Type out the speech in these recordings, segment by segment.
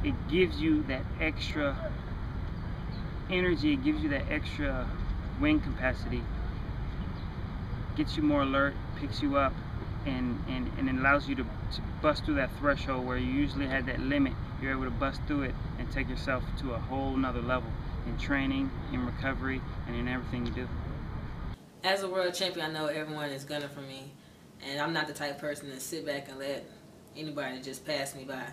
it gives you that extra energy, it gives you that extra wing capacity, gets you more alert, picks you up, and it allows you to bust through that threshold where you usually had that limit. You're able to bust through it and take yourself to a whole nother level in training, in recovery, and in everything you do. As a world champion, I know everyone is gunning for me, and I'm not the type of person to sit back and let anybody just pass me by.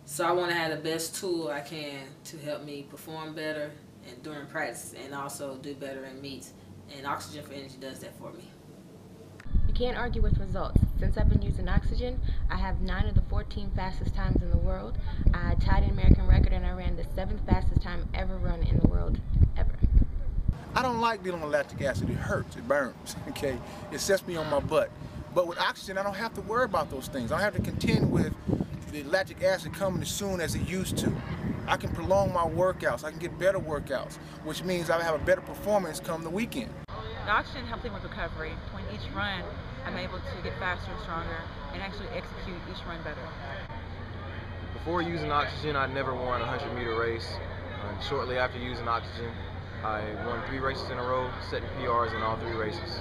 So I want to have the best tool I can to help me perform better and during practice, and also do better in meets. And Oxygen for Energy does that for me. You can't argue with results. Since I've been using Oxygen, I have 9 of the 14 fastest times in the world. I tied an American record and I ran the 7th fastest time ever run in the world, ever. I don't like dealing with lactic acid. It hurts, it burns, okay? It sets me on my butt. But with Oxygen, I don't have to worry about those things. I don't have to contend with the lactic acid coming as soon as it used to. I can prolong my workouts. I can get better workouts, which means I have a better performance come the weekend. The Oxygen helps me with recovery. When each run, I'm able to get faster and stronger and actually execute each run better. Before using Oxygen, I never won a 100-meter race. Shortly after using Oxygen, I won 3 races in a row, setting PRs in all 3 races.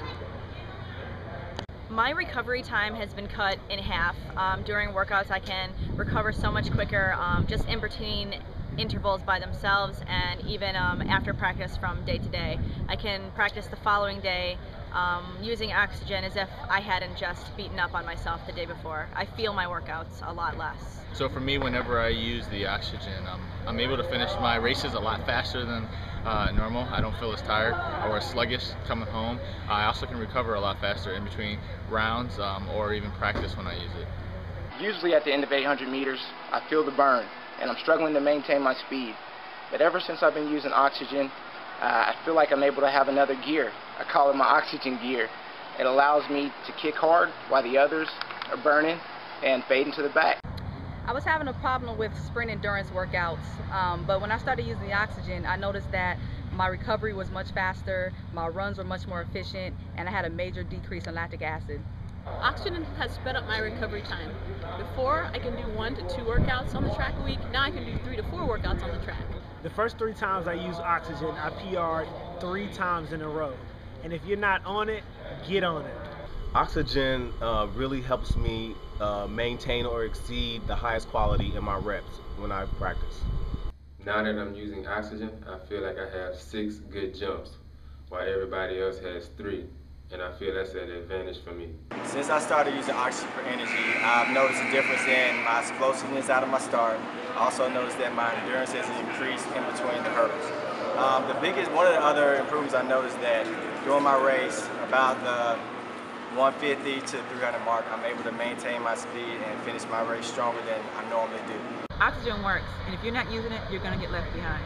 My recovery time has been cut in half. During workouts I can recover so much quicker, just in between intervals by themselves, and even after practice from day to day. I can practice the following day using Oxygen as if I hadn't just beaten up on myself the day before. I feel my workouts a lot less. So for me, whenever I use the Oxygen, I'm able to finish my races a lot faster than normal. I don't feel as tired or as sluggish coming home. I also can recover a lot faster in between rounds or even practice when I use it. Usually at the end of 800 meters, I feel the burn, and I'm struggling to maintain my speed. But ever since I've been using Oxygen, I feel like I'm able to have another gear. I call it my Oxygen gear. It allows me to kick hard while the others are burning and fading to the back. I was having a problem with sprint endurance workouts, but when I started using the Oxygen, I noticed that my recovery was much faster, my runs were much more efficient, and I had a major decrease in lactic acid. Oxygen has sped up my recovery time. Before, I can do 1 to 2 workouts on the track a week. Now I can do 3 to 4 workouts on the track. The first 3 times I used Oxygen, I PR'd 3 times in a row. And if you're not on it, get on it. Oxygen really helps me maintain or exceed the highest quality in my reps when I practice. Now that I'm using Oxygen, I feel like I have 6 good jumps, while everybody else has 3. And I feel that's an advantage for me. Since I started using Oxygen for Energy, I've noticed a difference in my explosiveness out of my start. I also noticed that my endurance has increased in between the hurdles. One of the other improvements I noticed that during my race, about the 150 to 300 mark, I'm able to maintain my speed and finish my race stronger than I normally do. Oxygen works, and if you're not using it, you're going to get left behind.